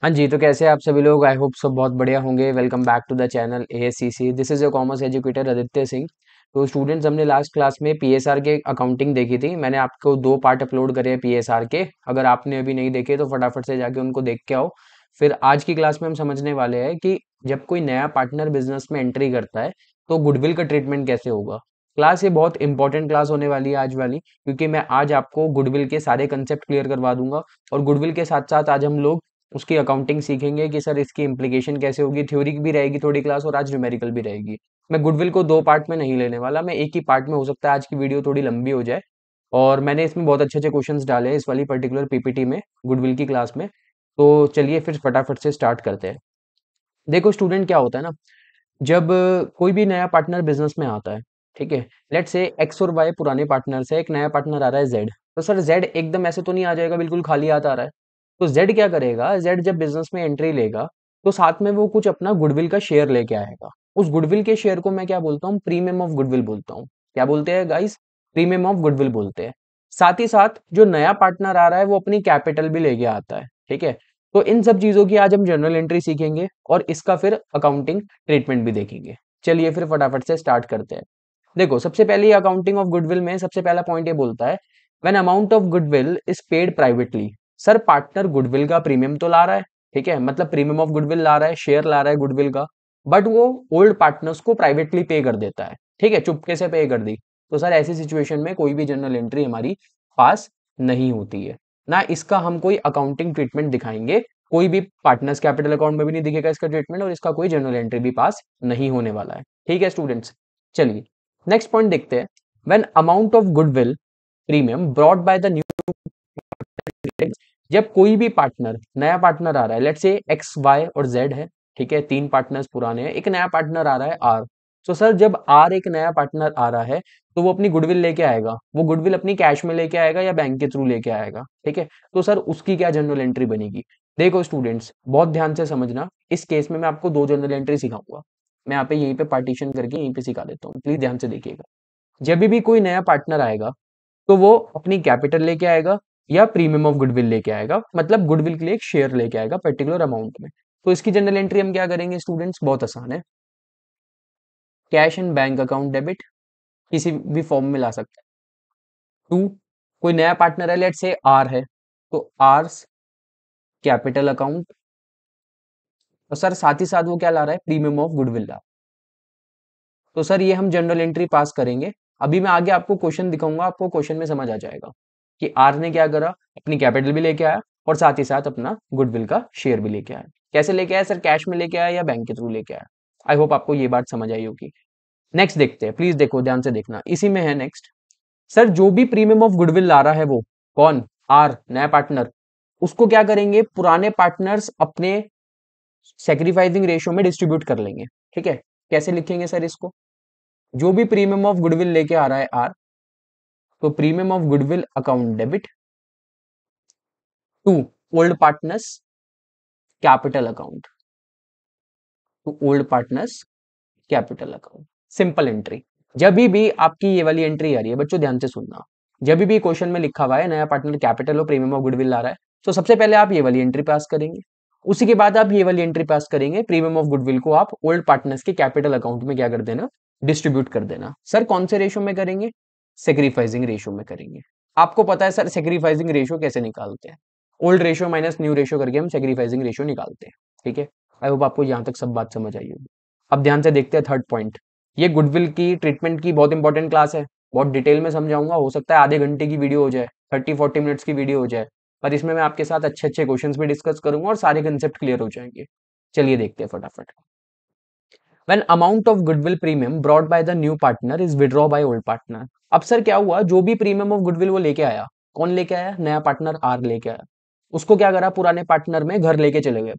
हाँ जी, तो कैसे हैं आप सभी लोग? आई होप सब बहुत बढ़िया होंगे। Welcome back to the channel ASCC. This is your commerce educator Aditya Singh. तो स्टूडेंट्स, हमने लास्ट क्लास में पीएसआर के अकाउंटिंग देखी थी। मैंने आपको 2 पार्ट अपलोड करे हैं पीएसआर के। अगर आपने अभी नहीं देखे तो फटाफट से जाके उनको देख के आओ। फिर आज की क्लास में हम समझने वाले हैं कि जब कोई नया पार्टनर बिजनेस में एंट्री करता है तो गुडविल का ट्रीटमेंट कैसे होगा। क्लास ये बहुत इंपॉर्टेंट क्लास होने वाली है आज वाली, क्योंकि मैं आज आपको गुडविल के सारे कंसेप्ट क्लियर करवा दूंगा। और गुडविल के साथ साथ आज हम लोग उसकी अकाउंटिंग सीखेंगे कि सर इसकी इम्प्लीकेशन कैसे होगी। थ्योरी भी रहेगी थोड़ी क्लास और आज न्यूमेरिकल भी रहेगी। मैं गुडविल को 2 पार्ट में नहीं लेने वाला, मैं एक ही पार्ट में, हो सकता है आज की वीडियो थोड़ी लंबी हो जाए। और मैंने इसमें बहुत अच्छे अच्छे क्वेश्चंस डाले हैं इस वाली पर्टिकुलर पीपीटी में, गुडविल की क्लास में। तो चलिए फिर फटाफट से स्टार्ट करते हैं। देखो स्टूडेंट, क्या होता है ना, जब कोई भी नया पार्टनर बिजनेस में आता है, ठीक है, लेट से एक्स और वाई पुराने पार्टनर से एक नया पार्टनर आ रहा है जेड। तो सर जेड एकदम ऐसे तो नहीं आ जाएगा बिल्कुल खाली हाथ आ रहा है। तो जेड क्या करेगा, जेड जब बिजनेस में एंट्री लेगा तो साथ में वो कुछ अपना गुडविल का शेयर लेके आएगा। उस गुडविल के शेयर को मैं क्या बोलता हूँ, प्रीमियम ऑफ गुडविल बोलता हूँ। क्या बोलते हैं गाइस? प्रीमियम ऑफ गुडविल बोलते हैं। साथ ही साथ जो नया पार्टनर आ रहा है वो अपनी कैपिटल भी लेके आता है, ठीक है। तो इन सब चीजों की आज हम जनरल एंट्री सीखेंगे और इसका फिर अकाउंटिंग ट्रीटमेंट भी देखेंगे। चलिए फिर फटाफट से स्टार्ट करते हैं। देखो, सबसे पहले अकाउंटिंग ऑफ गुडविल में सबसे पहला पॉइंट ये बोलता है, when amount of goodwill is paid privately. Sir partner goodwill का प्रीमियम तो ला रहा है, ठीक है, मतलब प्रीमियम ऑफ गुडविल ला रहा है, शेयर ला रहा है गुडविल का, बट वो ओल्ड पार्टनर्स को प्राइवेटली पे कर देता है, ठीक है, चुपके से पे कर दी। तो सर ऐसी सिचुएशन में कोई भी जनरल एंट्री हमारी पास नहीं होती है, ना इसका हम कोई अकाउंटिंग ट्रीटमेंट दिखाएंगे। कोई भी पार्टनर्स कैपिटल अकाउंट में भी नहीं दिखेगा इसका ट्रीटमेंट, और इसका कोई जनरल एंट्री भी पास नहीं होने वाला है, ठीक है स्टूडेंट्स। चलिए नेक्स्ट पॉइंट देखते हैं। When amount of goodwill premium brought by the new, जब कोई भी पार्टनर, नया पार्टनर आ रहा है, लेट्स से एक्स वाई और जेड है, ठीक है, 3 पार्टनर्स पुराने हैं, एक नया पार्टनर आ रहा है आर। तो सर जब आर एक नया पार्टनर आ रहा है तो वो अपनी गुडविल लेके आएगा। वो गुडविल अपनी कैश में लेके आएगा या बैंक के थ्रू लेके आएगा, ठीक है। तो सर उसकी क्या जनरल एंट्री बनेगी? देखो स्टूडेंट्स, बहुत ध्यान से समझना। इस केस में मैं आपको 2 जनरल एंट्री सिखाऊंगा। मैं यहाँ पे यहीं पे पार्टीशन करके यहीं पे सिखा देता हूँ, प्लीज ध्यान से देखिएगा। जब भी कोई नया पार्टनर आएगा तो वो अपनी कैपिटल लेके आएगा या प्रीमियम ऑफ गुडविल लेके आएगा, मतलब गुडविल के लिए एक शेयर लेके आएगा पर्टिकुलर अमाउंट में। तो इसकी जनरल एंट्री हम क्या करेंगे स्टूडेंट्स? बहुत आसान है। Cash and bank account debit, किसी भी फॉर्म में ला सकते हैं। टू, कोई नया पार्टनर है, लेट से आर है, तो आर्स कैपिटल अकाउंट। और सर साथ ही साथ वो क्या ला रहा है? प्रीमियम ऑफ गुडविल ला। तो सर ये हम जनरल एंट्री पास करेंगे। अभी मैं आगे आपको क्वेश्चन दिखाऊंगा, आपको क्वेश्चन में समझ आ जाएगा कि आर ने क्या करा, अपनी कैपिटल भी लेके आया और साथ ही साथ अपना गुडविल का शेयर भी लेके आया। कैसे लेके आया सर? कैश में लेके आया या बैंक के थ्रू लेके आया? आई होप आपको ये बात समझ आई होगी। नेक्स्ट देखते हैं, प्लीज देखो, ध्यान से देखना, इसी में है नेक्स्ट। सर जो भी प्रीमियम ऑफ गुडविल ला रहा है वो कौन? आर, नया पार्टनर। उसको क्या करेंगे, पुराने पार्टनर्स अपने सेक्रीफाइसिंग रेशियो में डिस्ट्रीब्यूट कर लेंगे, ठीक है। कैसे लिखेंगे सर इसको? जो भी प्रीमियम ऑफ गुडविल लेके आ रहा है आर, तो premium of goodwill account debit to old partners capital account, to old partners capital account. Simple entry. जब भी आपकी ये वाली एंट्री आ रही है बच्चों, ध्यान से सुनना, जब भी क्वेश्चन में लिखा हुआ है नया पार्टनर कैपिटल और प्रीमियम ऑफ गुडविल ला रहा है, तो सबसे पहले आप ये वाली एंट्री पास करेंगे। उसी के बाद आप ये वाली एंट्री पास करेंगे, प्रीमियम ऑफ गुडविल को आप ओल्ड पार्टनर्स के कैपिटल अकाउंट में क्या कर देना, डिस्ट्रीब्यूट कर देना। सर कौन से रेशो में करेंगे? सेक्रीफाइसिंग रेशो में करेंगे। आपको पता है सर सेक्रीफाइसिंग रेशो कैसे निकालते हैं? Old ratio minus new ratio करके हम सेक्रीफाइसिंग रेशो निकालते हैं, ठीक है। आई होप आपको यहां तक सब बात समझ आई होगी। अब ध्यान से देखते हैं थर्ड पॉइंट। ये गुडविल की ट्रीटमेंट की बहुत इंपॉर्टेंट क्लास है। बहुत डिटेल में समझाऊंगा, हो सकता है आधे घंटे की वीडियो हो जाए, 30-40 मिनट्स की वीडियो हो जाए, पर इसमें मैं आपके साथ अच्छे अच्छे क्वेश्चंस भी डिस्कस करूंगा और सारे कंसेप्ट क्लियर हो जाएंगे। चलिए देखते हैं फटाफट। When amount of goodwill premium brought by the new partner is withdraw by old partner। अब सर क्या हुआ, जो भी प्रीमियम ऑफ गुडविल वो लेके आया, कौन लेके आया? नया पार्टनर आर लेके आया। उसको क्या करा, पुराने पार्टनर में घर लेके चले गए।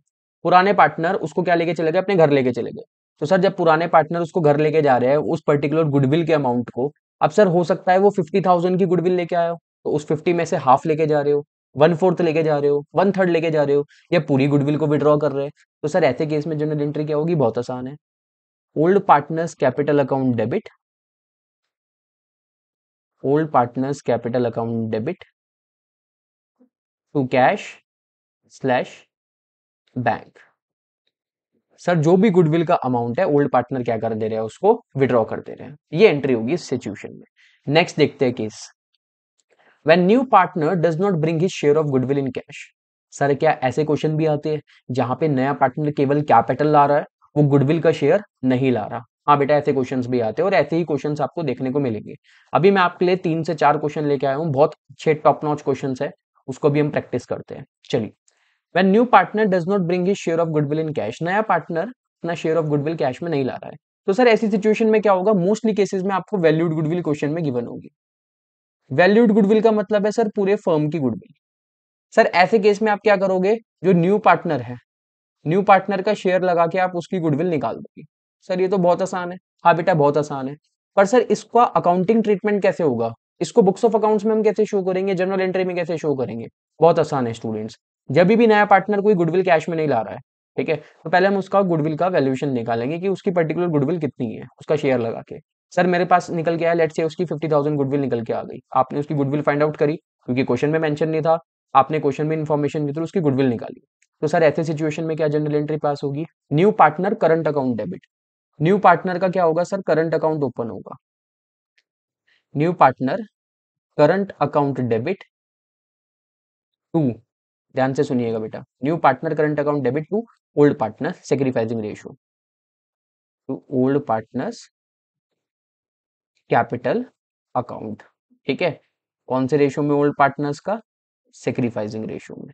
पुराने पार्टनर उसको क्या लेके चले गए, अपने घर लेके चले गए। तो सर जब पुराने पार्टनर उसको घर लेके जा रहे हैं उस पर्टिकुलर गुडविल के अमाउंट को, अब सर हो सकता है वो 50,000 की गुडविल लेके आया हो, तो उस 50 में से हाफ लेके जा रहे हो, 1/4 लेके जा रहे हो, 1/3 लेके जा रहे हो, या पूरी गुडविल को विड्रॉ कर रहे हैं। तो सर ऐसे केस में जनरल एंट्री क्या होगी? बहुत आसान है। Old partners capital account debit, old partners capital account debit to cash slash bank. Sir जो भी गुडविल का अमाउंट है ओल्ड पार्टनर क्या कर दे रहे हैं, उसको विड्रॉ कर दे रहे हैं। ये एंट्री होगी इस सिचुएशन में। नेक्स्ट देखते हैं case, when new partner does not bring his share of goodwill in cash. Sir क्या ऐसे क्वेश्चन भी आते हैं जहां पे नया पार्टनर केवल कैपिटल ला रहा है, वो गुडविल का शेयर नहीं ला रहा। हाँ बेटा, ऐसे क्वेश्चंस भी आते हैं और ऐसे ही क्वेश्चंस आपको देखने को मिलेंगे। अभी मैं आपके लिए 3 से 4 क्वेश्चन लेके आया हूँ, बहुत अच्छे टॉप नॉच क्वेश्चन है, उसको भी हम प्रैक्टिस करते हैं। चलिए, when new partner does not bring his share of goodwill in cash, नया पार्टनर अपना शेयर ऑफ गुडविल कैश में नहीं ला रहा है, तो सर ऐसी सिचुएशन में क्या होगा, मोस्टली केसेस में आपको वैल्यूड गुडविल क्वेश्चन में गिवन होगी। वैल्यूड गुडविल का मतलब है सर पूरे फर्म की गुडविल। सर ऐसे केस में आप क्या करोगे, जो न्यू पार्टनर है, न्यू पार्टनर का शेयर लगा के आप उसकी गुडविल निकाल दोगे। सर ये तो बहुत आसान है। हाँ बेटा बहुत आसान है, पर सर इसका अकाउंटिंग ट्रीटमेंट कैसे होगा, इसको बुक्स ऑफ अकाउंट्स में हम कैसे शो करेंगे, जनरल एंट्री में कैसे शो करेंगे। बहुत आसान है स्टूडेंट्स, जब भी नया पार्टनर कोई गुडविल कैश में नहीं ला रहा है, ठीक है, तो पहले हम उसका गुडविल का वैल्यूएशन निकालेंगे कि उसकी पर्टिकुलर गुडविल कितनी है, उसका शेयर लगा के। सर मेरे पास निकल के आया, लेट्स से उसकी 50,000 गुडविल निकल के आ गई, आपने उसकी गुडविल फाइंड आउट करी, क्योंकि क्वेश्चन में मेंशन नहीं था, आपने क्वेश्चन में इन्फॉर्मेशन के थ्रू उसकी गुडविल निकाली। तो सर ऐसे सिचुएशन में क्या जनरल एंट्री पास होगी, new partner current account debit. New partner का क्या होगा सर, करंट अकाउंट ओपन होगा, new partner current account debit to, ध्यान से सुनिएगा बेटा, new partner current account debit to old partner sacrificing ratio, to old partners capital account. ठीक है, कौन से रेशियो में, ओल्ड पार्टनर्स का सेक्रीफाइसिंग रेशियो में।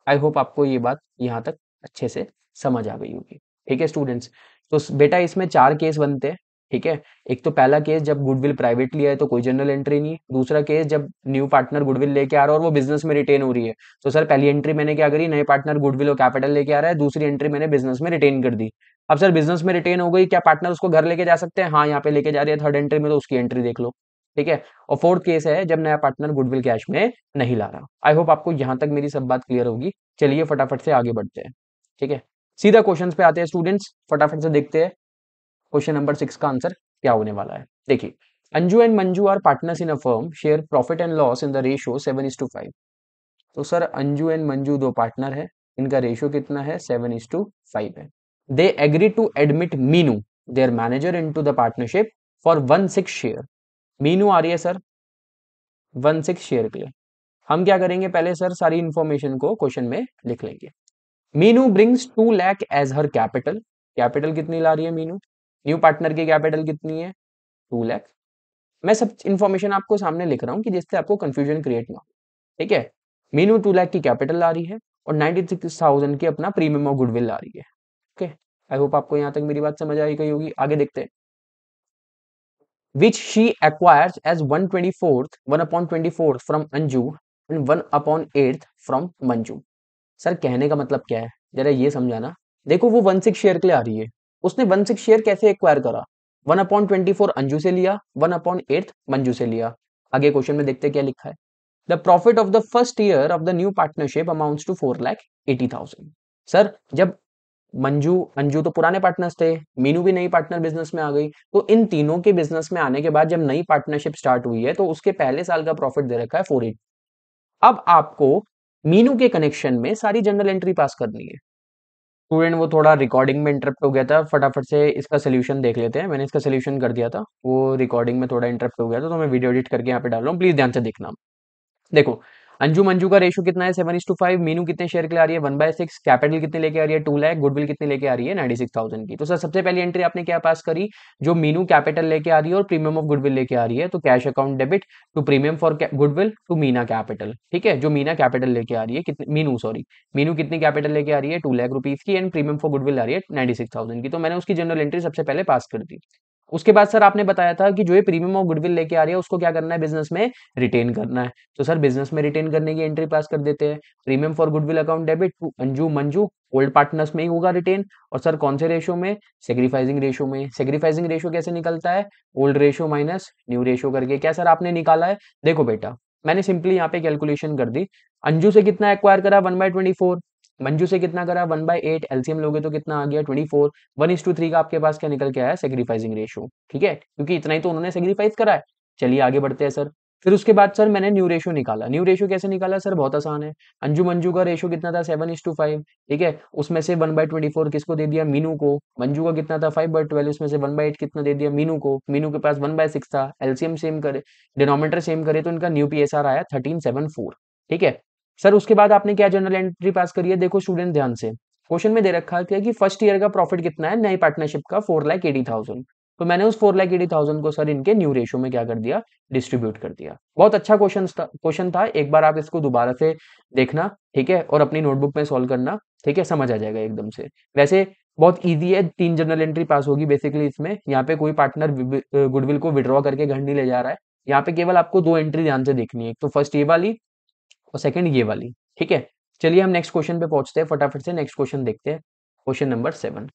आई होप आपको ये बात यहाँ तक अच्छे से समझ आ गई होगी। ठीक है स्टूडेंट्स, तो बेटा इसमें 4 केस बनते हैं। ठीक है, एक तो पहला केस जब गुडविल प्राइवेट लिया है तो कोई जनरल एंट्री नहीं। दूसरा केस जब न्यू पार्टनर गुडविल लेके आ रहा है और वो बिजनेस में रिटेन हो रही है, तो सर पहली एंट्री मैंने क्या करी, नए पार्टनर गुडविल और कैपिटल लेके आ रहा है, दूसरी एंट्री मैंने बिजनेस में रिटेन कर दी। अब सर बिजनेस में रिटेन हो गई, क्या पार्टनर उसको घर लेके जा सकते हैं, हाँ यहाँ पे लेके जा रही है थर्ड एंट्री में, तो उसकी एंट्री देख लो। ठीक है, और फोर्थ केस है जब नया पार्टनर गुडविल कैश में नहीं ला रहा। आई होप आपको यहां तक मेरी सब बात क्लियर होगी। चलिए फटाफट से आगे बढ़ते हैं। ठीक है, सीधा क्वेश्चंस पे आते हैं स्टूडेंट्स, फटाफट से देखते हैं क्वेश्चन नंबर 6 का आंसर क्या होने वाला है। देखिए, Anju and Manju are partners in a firm, share profit and loss in the ratio 7:5। तो सर अंजू एंड मंजू दो पार्टनर है, इनका रेशियो कितना है, 7:5 है। They agree to admit Meenu their manager into the partnership for 1/6 share. Meenu आ रही है सर 1/6 शेयर के लिए। हम क्या करेंगे, पहले सर सारी इंफॉर्मेशन को क्वेश्चन में लिख लेंगे। मीनू ब्रिंग्स 2 लाख एज हर कैपिटल। कैपिटल कितनी ला रही है मीनू, न्यू पार्टनर की कैपिटल कितनी है, 2 लाख। मैं सब इंफॉर्मेशन आपको सामने लिख रहा हूं कि जिससे आपको कंफ्यूजन क्रिएट ना हो। ठीक है, मीनू 2 लाख की कैपिटल ला रही है और 96,000 की अपना प्रीमियम और गुडविल ला रही है। ओके, आई होप आपको यहां तक मेरी बात समझ आई गई होगी। आगे देखते हैं, which she acquires as 1/24 from Anju and 1/8 from Manju। Sir कहने का मतलब क्या है, जरा ये समझाना। देखो वो 1/6 शेयर के लिए आ रही है, उसने 1/6 शेयर कैसे एक्वायर करा, 1/24 अंजू से लिया, 1/8 मंजू से लिया। आगे क्वेश्चन में देखते क्या लिखा है, the profit of the first year of the new partnership amounts to 4,80,000। Sir जब मंजू अंजू तो पुराने पार्टनर्स थे, मीनू भी नई पार्टनर बिजनेस में आ गई, तो इन तीनों के बिजनेस में आने के बाद जब नई पार्टनरशिप स्टार्ट हुई है तो उसके पहले साल का प्रॉफिट दे रखा है 480। अब आपको मीनू के कनेक्शन में सारी जनरल एंट्री पास करनी है। स्टूडेंट वो थोड़ा रिकॉर्डिंग में इंटरप्ट हो गया था, फटाफट से इसका सोल्यूशन देख लेते हैं। मैंने इसका सोल्यूशन कर दिया था, वो रिकॉर्डिंग में थोड़ा इंटरप्ट हो गया था, तो मैं वीडियो एडिट करके यहाँ पे डाल रहा हूँ, प्लीज ध्यान से देखना। देखो, अंजू मंजू का रेशियो कितना है, 7:5। मीनू कितने शेयर के लिए आ रही है, 1/6। कैपिटल कितने लेके आ रही है, 2 लाख। गुडविल कितने लेके आ रही है, 96,000 की। तो सर सबसे पहली एंट्री आपने क्या पास करी, जो मीनू कैपिटल लेके आ रही है और प्रीमियम ऑफ गुडविल लेके आ रही है, तो cash account debit to premium for goodwill to Meena capital. ठीक है, जो मीना कैपिटल लेके आ रही है, कितनी मीनू सॉरी, मीनू कितनी कैपिटल लेके आ रही है, 2 लाख रुपीज की, एंड प्रीमियम फॉर गुडविल आ रही है 96,000 की। तो मैंने उसकी जनरल एंट्री सबसे पहले पास कर दी। उसके बाद सर आपने बताया था कि जो ये प्रीमियम और गुडविल लेके आ रही है उसको क्या करना है, बिजनेस में रिटेन करना है। तो सर बिजनेस में रिटेन करने की एंट्री पास कर देते हैं, premium for goodwill account debit to Anju Manju, old partners में ही होगा रिटेन। और सर कौन से रेशियो में, सेग्रीफाइजिंग रेशियो में। सेग्रीफाइजिंग रेशियो कैसे निकलता है, old ratio minus new ratio करके। क्या सर आपने निकाला है, देखो बेटा मैंने सिंपली यहाँ पे कैलकुलेशन कर दी। अंजू से कितना एक्वायर करा, 1/24। मंजू से कितना करा, 1/8। एलसीएम लोगे तो कितना आ गया, 24। 1:3 का आपके पास क्या निकल के आया, सेग्रीफाइजिंग रेशियो। ठीक है, क्योंकि इतना ही तो उन्होंने सेग्रीफाइज करा है। चलिए आगे बढ़ते हैं सर। फिर उसके बाद सर मैंने न्यू रेशो निकाला। न्यू रेशो कैसे निकाला सर? बहुत आसान है। अंजू मंजू का रेशो कितना था? 7:5। ठीक है, उसमें से 1/24 किसको दे दिया? मीनू को। मंजू का कितना था? 5/12, उसमें से 1/8 कितना दे दिया? मीनू को। मीनू के पास 1/6 था। एलसीएम सेम करे, डिनोमिनेटर सेम करे, तो इनका न्यू पीएसआर आया 1374। ठीक है सर, उसके बाद आपने क्या जनरल एंट्री पास करी है? देखो स्टूडेंट ध्यान से, क्वेश्चन में दे रखा है कि फर्स्ट ईयर का प्रॉफिट कितना है नई पार्टनरशिप का? 4,80,000। तो मैंने उस 4,80,000 को सर इनके न्यू रेशो में क्या कर दिया? डिस्ट्रीब्यूट कर दिया। बहुत अच्छा क्वेश्चन था। एक बार आप इसको दोबारा से देखना, ठीक है, और अपनी नोटबुक में सॉल्व करना, ठीक है, समझ आ जाएगा एकदम से। वैसे बहुत इजी है, 3 जनरल एंट्री पास होगी बेसिकली इसमें। यहाँ पे कोई पार्टनर गुडविल को विड्रॉ करके घर नहीं ले जा रहा है। यहाँ पे केवल आपको 2 एंट्री ध्यान से देखनी है, एक तो फर्स्ट ये वाली और सेकंड ये वाली। ठीक है, चलिए हम नेक्स्ट क्वेश्चन पे पहुंचते हैं, फटाफट से नेक्स्ट क्वेश्चन देखते हैं। Question number 7।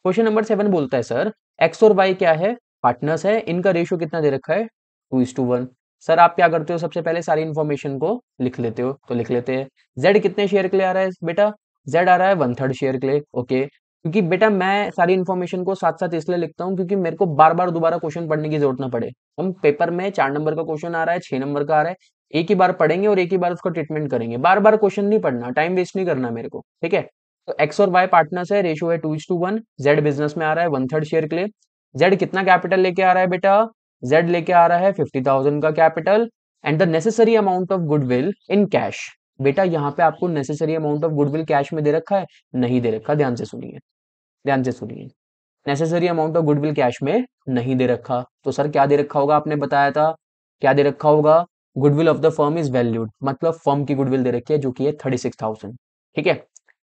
क्वेश्चन नंबर 7 बोलता है सर, एक्स और वाई क्या है? पार्टनर्स है। इनका रेशियो कितना दे रखा है? 2:1। सर आप क्या करते हो? सबसे पहले सारी इन्फॉर्मेशन को लिख लेते हो, तो लिख लेते हैं। जेड कितने शेयर के लिए आ रहा है बेटा? जेड आ रहा है 1/3 शेयर के लिए। ओके, क्योंकि बेटा मैं सारी इन्फॉर्मेशन को साथ साथ इसलिए लिखता हूँ क्योंकि मेरे को बार बार दोबारा क्वेश्चन पढ़ने की जरूरत ना पड़े। हम पेपर में 4 नंबर का क्वेश्चन आ रहा है, 6 नंबर का आ रहा है, एक ही बार पढ़ेंगे और एक ही बार उसका ट्रीटमेंट करेंगे। बार बार क्वेश्चन नहीं पढ़ना, टाइम वेस्ट नहीं करना मेरे को। ठीक है, तो एक्स और वाई पार्टनर्स है, रेशियो है 2:1। जेड बिजनेस में आ रहा है 1/3 शेयर के लिए। जेड कितना कैपिटल लेके आ रहा है बेटा? जेड लेके आ रहा है 50,000 का capital and the necessary amount of goodwill in cash. बेटा यहाँ पे आपको necessary amount of goodwill cash में दे रखा है? नहीं दे रखा। ध्यान से सुनिए, ध्यान से सुनिए। Necessary amount of goodwill cash में नहीं दे रखा, तो सर क्या दे रखा होगा? आपने बताया था क्या दे रखा होगा? Goodwill of the firm is valued, मतलब फर्म की गुडविल दे रखी है जो कि है 36,000। ठीक है,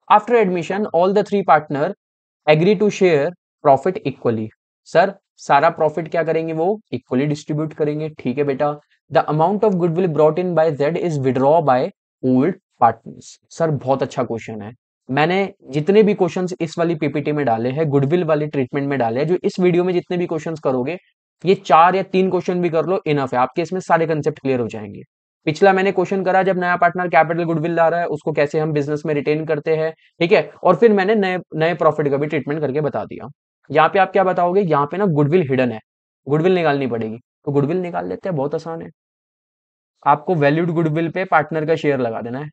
after admission all the 3 partner agree to share profit equally. Sir सारा प्रॉफिट क्या करेंगे? वो इक्वली डिस्ट्रीब्यूट करेंगे। ठीक है बेटा, the amount of goodwill brought in by Z is withdraw by old partners. Sir बहुत अच्छा क्वेश्चन है। मैंने जितने भी क्वेश्चंस इस वाली पीपीटी में डाले हैं, गुडविल वाली ट्रीटमेंट में डाले हैं, जो इस वीडियो में जितने भी क्वेश्चंस करोगे, ये 4 या 3 क्वेश्चन भी कर लो, इनफ है, आपके इसमें सारे कंसेप्ट क्लियर हो जाएंगे। पिछला मैंने क्वेश्चन करा, जब नया पार्टनर कैपिटल गुडविल ला रहा है, उसको कैसे हम बिजनेस में रिटेन करते हैं। ठीक है, और फिर मैंने नए नए प्रॉफिट का भी ट्रीटमेंट करके बता दिया। यहाँ पे आप क्या बताओगे? यहाँ पे ना गुडविल हिडन है, गुडविल निकालनी पड़ेगी, तो गुडविल निकाल लेते हैं, बहुत आसान है। आपको वैल्यूड गुडविल पे पार्टनर का शेयर लगा देना है।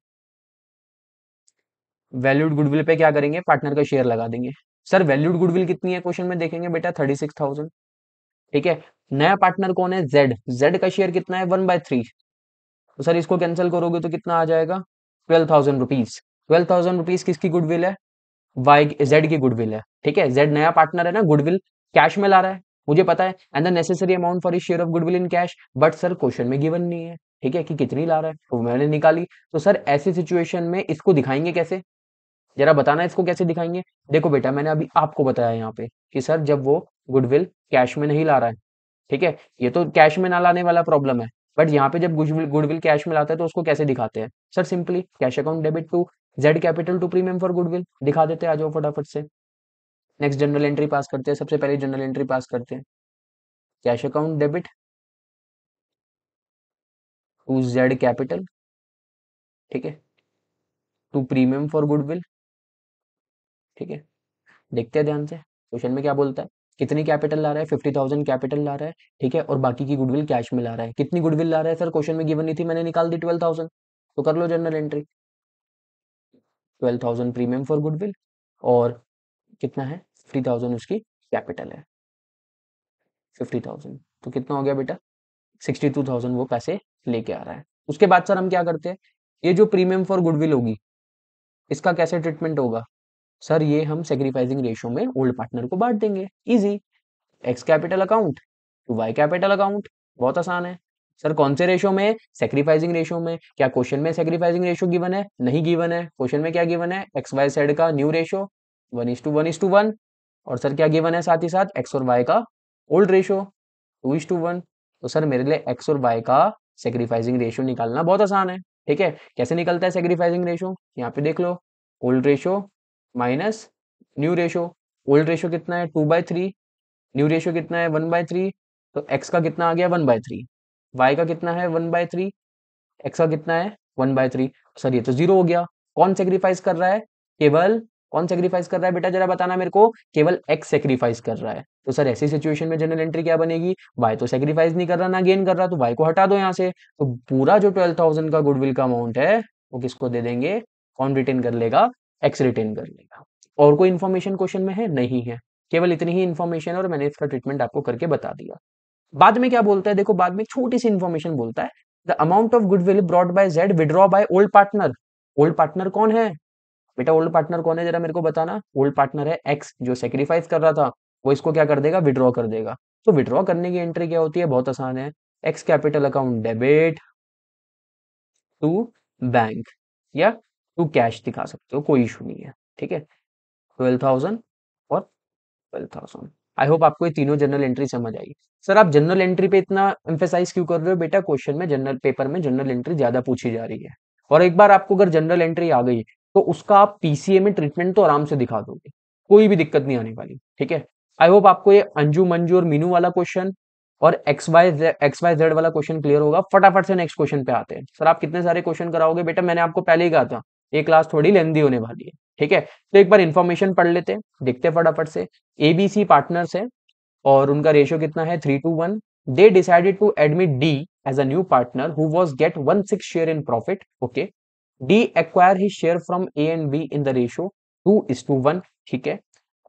वैल्यूड गुडविल पे क्या करेंगे? पार्टनर का शेयर लगा देंगे। सर वैल्यूड गुडविल कितनी है? क्वेश्चन में देखेंगे बेटा 36,000। ठीक है, नया पार्टनर कौन है? जेड। जेड का शेयर कितना है? 1/3। तो सर इसको कैंसिल करोगे तो कितना आ जाएगा? 12,000 रुपीज। 12,000 रुपीज किसकी गुडविल है? वाई जेड की गुडविल है। ठीक है, जेड नया पार्टनर है ना, गुडविल कैश में ला रहा है, मुझे पता है, and the necessary amount for share of goodwill in cash, but sir question में गिवन नहीं है। ठीक है, कि कितनी ला रहा है, तो मैंने निकाली। तो सर ऐसी सिचुएशन में इसको दिखाएंगे कैसे? जरा बताना इसको कैसे दिखाएंगे। देखो बेटा मैंने अभी आपको बताया यहाँ पे कि सर जब वो गुडविल कैश में नहीं ला रहा है, ठीक है, ये तो कैश में ना लाने वाला प्रॉब्लम है, बट यहाँ पे जब गुडविल गुडविल कैश में लाता है तो उसको कैसे दिखाते हैं? Sir simply cash account debit to Z capital to premium for goodwill दिखा देते हैं। आ जाओ फटाफट से नेक्स्ट जनरल एंट्री पास करते हैं। सबसे पहले जनरल एंट्री पास करते हैं, cash account debit to Z capital, ठीक है, टू प्रीमियम फॉर गुडविल। ठीक है, देखते हैं ध्यान से क्वेश्चन में क्या बोलता है। कितनी कैपिटल ला रहा है? 50,000 कैपिटल ला रहा है। ठीक है, और बाकी की गुडविल कैश में ला रहा है। कितनी गुडविल ला रहा है? सर क्वेश्चन में गिवन नहीं थी, मैंने निकाल दी 12,000। तो कर लो general entry, 12,000 premium for goodwill और कितना है? 50,000 उसकी कैपिटल है। 50,000 तो कितना हो गया बेटा? 62,000 वो पैसे लेके आ रहा है। उसके बाद सर हम क्या करते हैं? ये जो प्रीमियम फॉर गुडविल होगी, इसका कैसे ट्रीटमेंट होगा? सर ये हम सेक्रीफाइसिंग रेशियो में ओल्ड पार्टनर को बांट देंगे। Easy, X capital account to Y capital account, बहुत आसान है। सर कौन से रेशो में? सेक्रीफाइसिंग रेशो में। क्या क्वेश्चन में सेक्रीफाइसिंग रेशो गिवन है? नहीं गिवन है। क्वेश्चन में क्या गिवन है? एक्स वाई जेड का न्यू रेशो 1:1:1। और सर क्या गिवन है साथ ही साथ? एक्स और वाई का ओल्ड रेशो 2:1। तो सर मेरे लिए एक्स और वाई का सेक्रीफाइसिंग रेशो निकालना बहुत आसान है। ठीक है, कैसे निकलता है सेक्रीफाइसिंग रेशो? यहाँ पे देख लो, old ratio minus new ratio. Old ratio कितना है? 2/3। न्यू रेशियो कितना है? 1/3। तो x का कितना आ गया? 1/3। y का कितना है? 1/3। x का कितना है? 1/3। सर ये तो जीरो हो गया। कौन सेक्रीफाइस कर रहा है? केवल कौन सेक्रीफाइस कर रहा है बेटा, जरा बताना मेरे को, केवल एक्स सेक्रीफाइस कर रहा है। तो सर ऐसी सिचुएशन में जनरल एंट्री क्या बनेगी, वाई तो सेक्रीफाइस नहीं कर रहा ना गेन कर रहा, तो वाई को हटा दो यहाँ से। तो पूरा जो 12,000 का गुडविल का अमाउंट है वो किसको दे देंगे, कौन रिटेन कर लेगा, एक्स रिटेन कर लेगा। और कोई इन्फॉर्मेशन क्वेश्चन में है, नहीं है, केवल इतनी ही इन्फॉर्मेशन और मैंने इसका ट्रीटमेंट आपको करके बता दिया। बाद में क्या बोलता है, देखो बाद में एक छोटी सी इन्फॉर्मेशन बोलता है, the amount of goodwill brought by Z withdraw by old partner. Old partner कौन है बेटा, ओल्ड पार्टनर कौन है जरा मेरे को बताना, ओल्ड पार्टनर है एक्स जो सेक्रीफाइस कर रहा था, वो इसको क्या कर देगा, विड्रॉ कर देगा। तो विड्रॉ करने की एंट्री क्या होती है, बहुत आसान है, X capital account debit to bank या टू कैश दिखा सकते हो, कोई इशू नहीं है, ठीक है। 12,000 और 12,000। आई होप आपको ये तीनों जनरल एंट्री समझ आई। सर आप जनरल एंट्री पे इतना एम्फेसाइज क्यों कर रहे हो बेटा, क्वेश्चन में जनरल पेपर में जनरल एंट्री ज्यादा पूछी जा रही है, और एक बार आपको अगर जनरल एंट्री आ गई तो उसका आप पीसीए में ट्रीटमेंट तो आराम से दिखा दोगे, कोई भी दिक्कत नहीं आने वाली, ठीक है। आई होप आपको ये अंजू मंजू और मीनू वाला क्वेश्चन और एक्स वाई जेड वाला क्वेश्चन क्लियर होगा। फटाफट से नेक्स्ट क्वेश्चन पे आते हैं। सर आप कितने सारे क्वेश्चन कराओगे बेटा, मैंने आपको पहले ही कहा था ये क्लास थोड़ी लेंदी होने वाली है, ठीक है। तो एक बार इन्फॉर्मेशन पढ़ लेते हैं, देखते हैं फटाफट से। एबीसी पार्टनर्स है और उनका रेशियो कितना है, 3:1। They decided to admit D as a new partner who was get 1/6 share in profit, okay. D acquire his share from A and B in the ratio 2:1, ठीक है।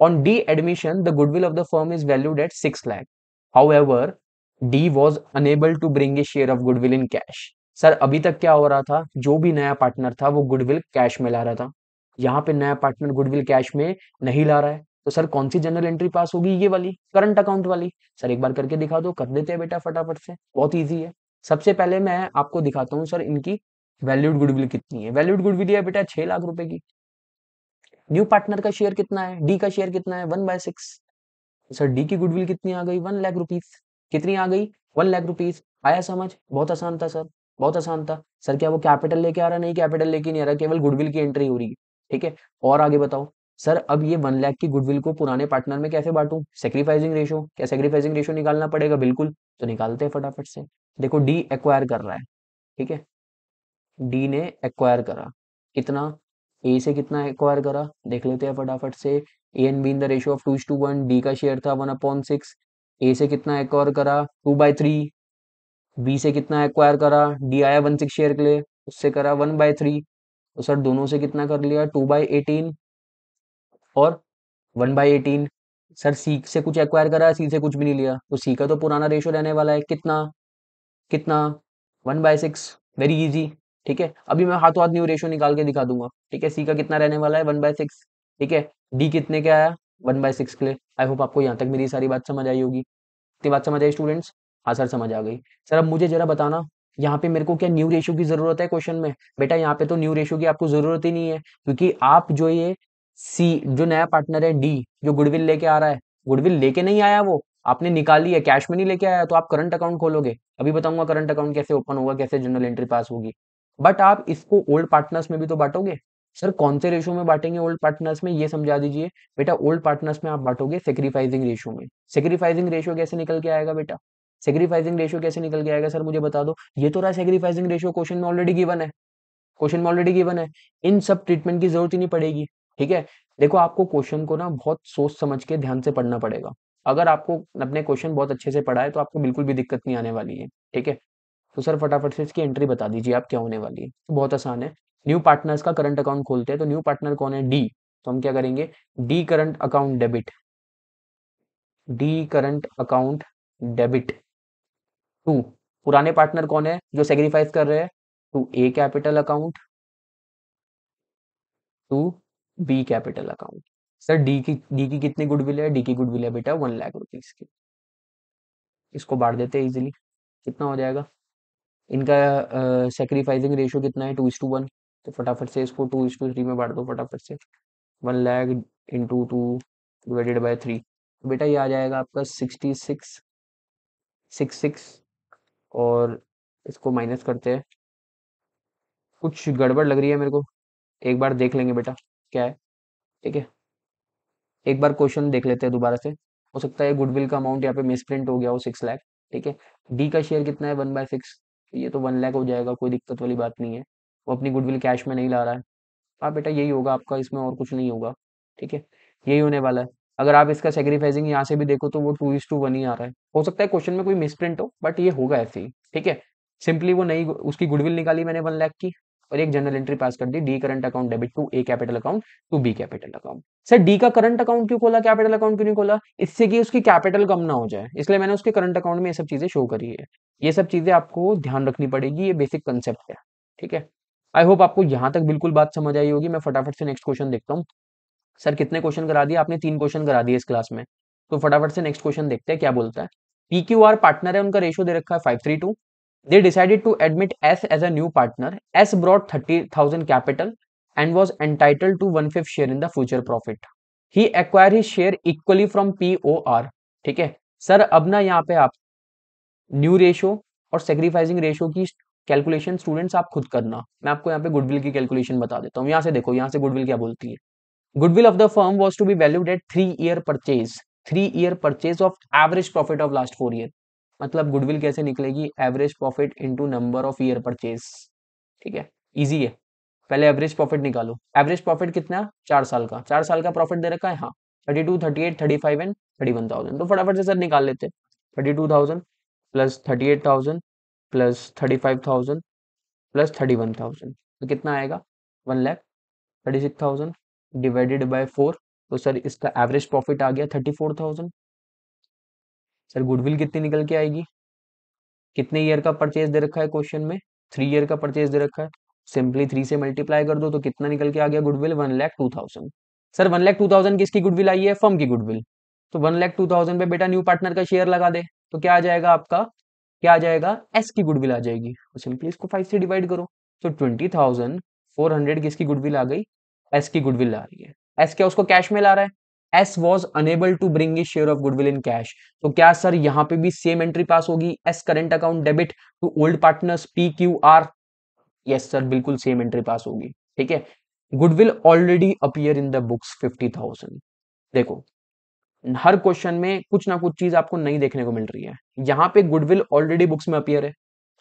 On D admission the goodwill of the firm is valued at 6 lakh. However D was unable to bring a share of goodwill in cash. Sir अभी तक क्या हो रहा था, जो भी नया पार्टनर था वो गुडविल कैश में ला रहा था, यहाँ पे नया पार्टनर गुडविल कैश में नहीं ला रहा है, तो सर कौन सी जनरल एंट्री पास होगी, ये वाली करंट अकाउंट वाली। सर एक बार करके दिखा दो, कर देते हैं बेटा फटाफट से, बहुत इजी है। सबसे पहले मैं आपको दिखाता हूँ सर इनकी वैल्यूड गुडविल कितनी है। वैल्यूड गुडविल है बेटा 6 लाख रुपए की। न्यू पार्टनर का शेयर कितना है, डी का शेयर कितना है, 1/6। सर डी की गुडविल कितनी आ गई, 1 लाख रुपीज। कितनी आ गई, 1 लाख रुपीज। आया समझ, बहुत आसान था सर, बहुत आसान था। सर क्या वो कैपिटल लेके आ रहा, नहीं कैपिटल लेके नहीं आ रहा, केवल गुडविल की एंट्री हो रही है, ठीक है। और आगे बताओ सर, अब ये 1 लाख की गुडविल को पुराने पार्टनर में कैसे बांटू, सेक्रीफाइसिंग रेशो, क्या सेक्रीफाइसिंग रेशो निकालना पड़ेगा, बिल्कुल, तो निकालते हैं फटाफट से। देखो डी एक्वायर कर रहा है, ठीक है, डी ने एक्वायर करा, कितना, ए से कितना एक्वायर करा, देख लेते हैं फटाफट से। ए and B in the ratio of 2:1, D का शेयर था 1/6। ए से कितना एक्वायर करा, 2/3। बी से कितना एक्वायर करा, डी आया 1/6 शेयर के लिए, उससे करा 1/3। तो सर दोनों से कितना कर लिया, 2/18 और 1/18। सर सी से कुछ एक्वायर करा, सी से कुछ भी नहीं लिया, तो सी का तो पुराना रेशियो रहने वाला है, कितना, कितना, 1/6। वेरी इजी, ठीक है। अभी मैं हाथों हाथ न्यू रेशियो निकाल के दिखा दूंगा, ठीक है। सी का कितना रहने वाला है, 1/6, ठीक है। डी कितने का आया, 1/6 के लिए। आई होप आपको यहाँ तक मेरी सारी बात समझ आई होगी। इतनी बात समझ आई स्टूडेंट्स, हाँ सर समझ आ गई। सर अब मुझे जरा बताना, यहाँ पे मेरे को क्या न्यू रेशियो की जरूरत है क्वेश्चन में, बेटा यहाँ पे तो न्यू रेशियो की आपको जरूरत ही नहीं है, क्योंकि आप जो ये सी जो नया पार्टनर है डी जो गुडविल लेके आ रहा है, गुडविल लेके नहीं आया, वो आपने निकाली है, कैश में नहीं लेके आया, तो आप करंट अकाउंट खोलोगे। अभी बताऊंगा करंट अकाउंट कैसे ओपन होगा, कैसे जनरल एंट्री पास होगी। बट आप इसको ओल्ड पार्टनर्स में भी तो बांटोगे। सर कौन से रेशियो में बांटेंगे ओल्ड पार्टनर्स में, ये समझा दीजिए। बेटा ओल्ड पार्टनर्स में आप बांटोगे सेक्रीफाइसिंग रेशियो में। सेक्रीफाइसिंग रेशियो कैसे निकल के आएगा बेटा, सेक्रीफाइसिंग रेशियो कैसे निकल के आएगा, सर मुझे बता दो। ये तो रहा सेक्रीफाइसिंग रेशियो, क्वेश्चन में ऑलरेडी गिवन है, क्वेश्चन में ऑलरेडी गिवन है, इन सब ट्रीटमेंट की जरूरत ही नहीं पड़ेगी, ठीक है। देखो आपको क्वेश्चन को ना बहुत सोच समझ के ध्यान से पढ़ना पड़ेगा। अगर आपको अपने क्वेश्चन बहुत अच्छे से पढ़ा है तो आपको बिल्कुल भी दिक्कत नहीं आने वाली है, ठीक है। तो सर फटाफट से इसकी एंट्री बता दीजिए आप, क्या होने वाली है, तो बहुत आसान है। न्यू पार्टनर्स का करंट अकाउंट खोलते हैं, तो न्यू पार्टनर कौन है, डी। तो हम क्या करेंगे, D current account debit, D current account debit to, पुराने पार्टनर कौन है जो सेक्रीफाइस कर रहे हैं, to A capital account, to B capital account. Sir D की कितनी गुडविल है, डी की गुडविल है बेटा 1 लाख रुपीज की। इसको बांट देते हैं इजीली, कितना हो जाएगा इनका, सेक्रीफाइसिंग रेशियो कितना है, 2:1। तो फटाफट से इसको 2:3 में बांट दो फटाफट से, 1 लाख इंटू 2 डिवाइडेड बाय 3। तो बेटा ये आ जाएगा आपका 6666। और इसको माइनस करते हैं, कुछ गड़बड़ लग रही है मेरे को, एक बार देख लेंगे बेटा क्या है, ठीक है। एक बार क्वेश्चन देख लेते हैं दोबारा से, हो सकता है गुडविल का अमाउंट यहाँ पे मिसप्रिंट हो गया हो, 6 लाख, ठीक है। डी का शेयर कितना है, 1/6, ये तो 1 लाख हो जाएगा, कोई दिक्कत वाली बात नहीं है। वो अपनी गुडविल कैश में नहीं ला रहा है। हाँ बेटा यही होगा आपका, इसमें और कुछ नहीं होगा। ठीक है, यही होने वाला है। अगर आप इसका सेक्रीफाइसिंग यहाँ से भी देखो तो वो 2:1 ही आ रहा है। हो सकता है क्वेश्चन में कोई मिसप्रिंट हो, बट ये होगा ऐसे ही। ठीक है, सिंपली वो नई उसकी गुडविल निकाली मैंने 1 लाख की, और एक जनरल एंट्री पास कर दी, D current account debit to A capital account to B capital account. Sir D का करंट अकाउंट क्यों खोला, कैपिटल अकाउंट क्यों नहीं खोला? इससे कि उसकी कैपिटल कम ना हो जाए, इसलिए मैंने उसके करंट अकाउंट में ये सब चीजें शो करी है। ये सब चीजें आपको ध्यान रखनी पड़ेगी, ये बेसिक कंसेप्ट है। ठीक है, आई होप आपको यहां तक बिल्कुल बात समझ आई होगी। मैं फटाफट से नेक्स्ट क्वेश्चन देखता हूँ। सर कितने क्वेश्चन करा दिए आपने? 3 क्वेश्चन करा दिए इस क्लास में। तो फटाफट से नेक्स्ट क्वेश्चन देखते हैं क्या बोलता है। पी क्यू आर पार्टनर है, उनका रेशियो दे रखा है 5:3:2। They decided to admit S as a new partner. S brought 30,000 capital and was entitled to 1/5 share in the future profit. He acquire his share equally from P O R. ठीक है sir, अब ना यहाँ पे आप new ratio और sacrificing ratio की calculation students आप खुद करना। मैं आपको यहाँ पे गुडविल की कैलकुलेशन बता देता हूँ। यहाँ से देखो, यहाँ से गुडविल क्या बोलती है। Goodwill of the firm was to be valued at 3-year purchase, 3-year purchase of average profit of last 4 year। मतलब गुडविल कैसे निकलेगी? Average profit into number of year purchase. ठीक है, इजी है। पहले एवरेज प्रॉफिट निकालो। एवरेज प्रॉफिट कितना? 4 साल का। 4 साल का प्रॉफिट दे रखा है, हाँ। 32, 38, 35 एंड 31,000। तो फटाफट से सर निकाल लेते। 32,000 प्लस 38,000 प्लस 35,000 प्लस 31,000, तो कितना आएगा? 1,36,000 डिवाइडेड बाय 4। तो सर इसका एवरेज प्रॉफिट आ गया 34,000। सर गुडविल कितनी निकल के आएगी? कितने ईयर का परचेज दे रखा है क्वेश्चन में? 3 ईयर का परचेज दे रखा है। सिंपली 3 से मल्टीप्लाई कर दो तो कितना निकल के आ गया गुडविल? 1,02,000। सर 1,02,000 किसकी गुडविल आई है? फर्म की गुडविल। तो 1,02,000 पे बेटा न्यू पार्टनर का शेयर लगा दे, तो क्या आ जाएगा आपका? क्या आ जाएगा? एस की गुडविल आ जाएगी। तो सिंपली इसको 5 से डिवाइड करो। तो 20,400 किसकी गुडविल आ गई? एस की गुडविल आ रही है। एस क्या उसको कैश में ला रहा है? S was unable to bring share of goodwill in cash. तो क्या सर यहां पे भी सेम एंट्री पास होगी? S current account debit to old partners P Q R. Yes sir, बिल्कुल सेम एंट्री पास होगी। ठीक है, goodwill already appear in the books 50,000। देखो, हर क्वेश्चन में कुछ ना कुछ चीज आपको नहीं देखने को मिल रही है। यहाँ पे गुडविल ऑलरेडी बुक्स में अपीयर है।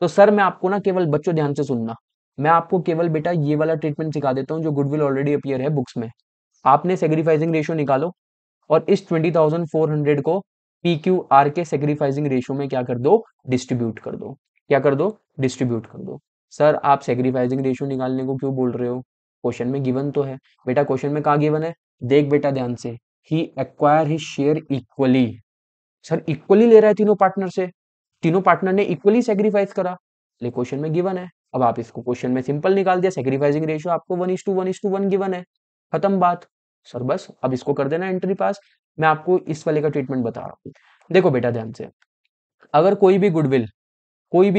तो सर मैं आपको ना केवल, बच्चों ध्यान से सुनना, मैं आपको केवल बेटा ये वाला ट्रीटमेंट सिखा देता हूँ जो गुडविल ऑलरेडी अपीयर है बुक्स में। आपने सेक्रीफाइसिंग रेशियो निकालो और इस 20,400 को पी क्यू आर के सेक्रीफाइसिंग रेशियो में क्या कर दो? डिस्ट्रीब्यूट कर दो। क्या कर दो? डिस्ट्रीब्यूट कर दो। सर आप सेक्रीफाइसिंग रेशियो निकालने को क्यों बोल रहे हो? क्वेश्चन में गिवन तो है। बेटा क्वेश्चन में कहाँ गिवन है? देख बेटा ध्यान से, he acquire his share equally. Sir equally ले रहा है तीनों पार्टनर से, तीनों पार्टनर ने इक्वली सेक्रीफाइस करा, ले क्वेश्चन में गिवन है। अब आप इसको क्वेश्चन में सिंपल निकाल दिया, सेक्रीफाइसिंग रेशियो आपको 1:1:1 गिवन है, खत्म बात। सर बस अब इसको कर देना एंट्री पास। मैं आपको इस वाले का ट्रीटमेंट बता रहा हूँ। देखो बेटा ध्यान से, अगर कोई भी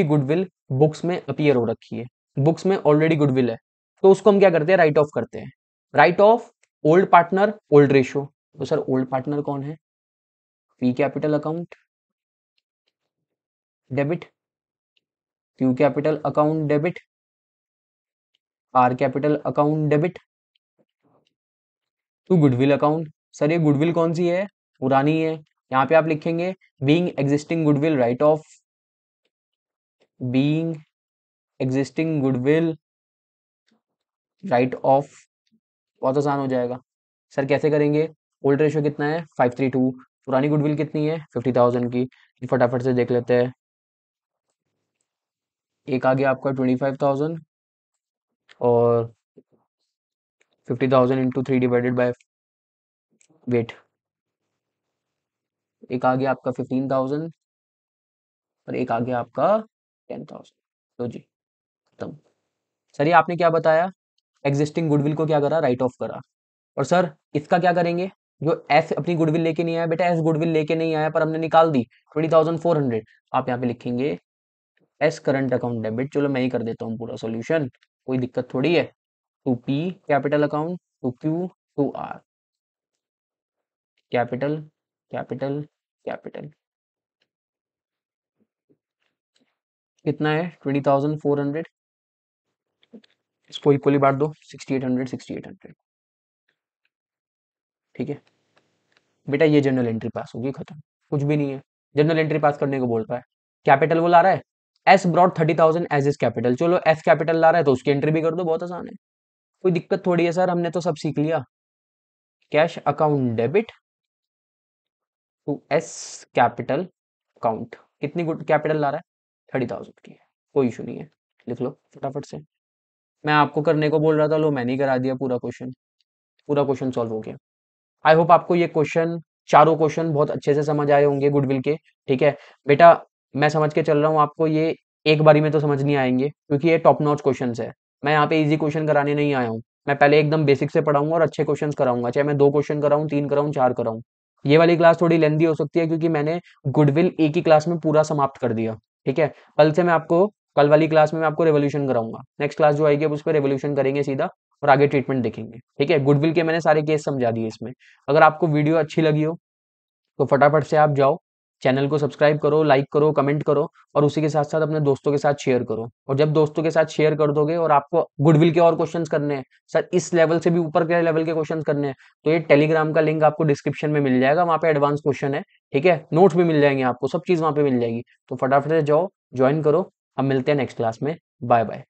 गुडविल बुक्स में अपीयर हो रखी है, बुक्स में ऑलरेडी गुडविल है, तो उसको हम क्या करते हैं? राइट ऑफ करते हैं। Write off old partner old ratio. तो सर ओल्ड पार्टनर कौन है? P capital account debit, Q capital account debit, R capital account debit to goodwill account. Sir ये गुडविल कौन सी है? पुरानी है। यहाँ पे आप लिखेंगे being existing goodwill write off, being existing goodwill write off. बहुत आसान हो जाएगा। सर कैसे करेंगे? ओल्ड रेशियो कितना है? 5:3:2। पुरानी गुडविल कितनी है? 50,000 की। फटाफट से देख लेते हैं। एक आ गया आपका 25,000 और 50,000 इंटू 3 डिवाइडेड बाय, वेट, एक आ गया आपका 15,000 और एक आ गया आपका 10,000। लो जी, खत्म। सर ये आपने क्या बताया? एग्जिस्टिंग गुडविल को क्या करा? राइट ऑफ करा। और सर इसका क्या करेंगे? जो एस अपनी गुडविल लेके नहीं आया बेटा, एस गुडविल लेके नहीं आया पर हमने निकाल दी 20,400, आप यहाँ पे लिखेंगे एस करंट अकाउंट डेबिट। चलो मैं ही कर देता हूँ पूरा सॉल्यूशन, कोई दिक्कत थोड़ी है। To P capital account to Q to R, capital capital capital, कितना है? 20,400। इसको इक्वली बांट दो, 6,800 6,800। ठीक है बेटा, ये जनरल एंट्री पास होगी, खत्म। कुछ भी नहीं है, जनरल एंट्री पास करने को बोल रहा है। कैपिटल वो ला रहा है, S brought 30,000 as his capital. चलो एस कैपिटल ला रहा है तो उसकी एंट्री भी कर दो, बहुत आसान है। कोई दिक्कत थोड़ी है सर, हमने तो सब सीख लिया। Cash account debit to S capital account. कितनी गुड कैपिटल ला रहा है? 30,000 की। कोई इशू नहीं है, लिख लो फटाफट से। मैं आपको करने को बोल रहा था, लो मैंने ही करा दिया पूरा क्वेश्चन। पूरा क्वेश्चन सॉल्व हो गया। आई होप आपको ये क्वेश्चन, चारों क्वेश्चन बहुत अच्छे से समझ आए होंगे गुडविल के। ठीक है बेटा, मैं समझ के चल रहा हूँ, आपको ये एक बारी में तो समझ नहीं आएंगे, क्योंकि ये टॉप नॉच क्वेश्चन है। मैं यहाँ पे इजी क्वेश्चन कराने नहीं आया हूँ। मैं पहले एकदम बेसिक से पढ़ाऊंगा और अच्छे क्वेश्चन कराऊंगा, चाहे मैं 2 क्वेश्चन कराऊं, 3 कराऊं, 4 कराऊं। ये वाली क्लास थोड़ी लेंदी हो सकती है, क्योंकि मैंने गुडविल एक ही क्लास में पूरा समाप्त कर दिया। ठीक है, कल से मैं आपको, कल वाली क्लास में मैं आपको रेवोल्यूशन कराऊंगा। नेक्स्ट क्लास जो आएगी अब उस पर रेवोल्यूशन करेंगे सीधा, और आगे ट्रीटमेंट देखेंगे। ठीक है, गुडविल के मैंने सारे केस समझा दिए इसमें। अगर आपको वीडियो अच्छी लगी हो तो फटाफट से आप जाओ, चैनल को सब्सक्राइब करो, लाइक करो, कमेंट करो, और उसी के साथ साथ अपने दोस्तों के साथ शेयर करो। और जब दोस्तों के साथ शेयर कर दोगे और आपको गुडविल के और क्वेश्चंस करने हैं, सर इस लेवल से भी ऊपर के लेवल के क्वेश्चंस करने हैं, तो ये टेलीग्राम का लिंक आपको डिस्क्रिप्शन में मिल जाएगा। वहां पे एडवांस क्वेश्चन है। ठीक है, नोट्स भी मिल जाएंगे आपको, सब चीज वहां पे मिल जाएगी। तो फटाफट से जाओ, ज्वाइन करो। हम मिलते हैं नेक्स्ट क्लास में। Bye bye.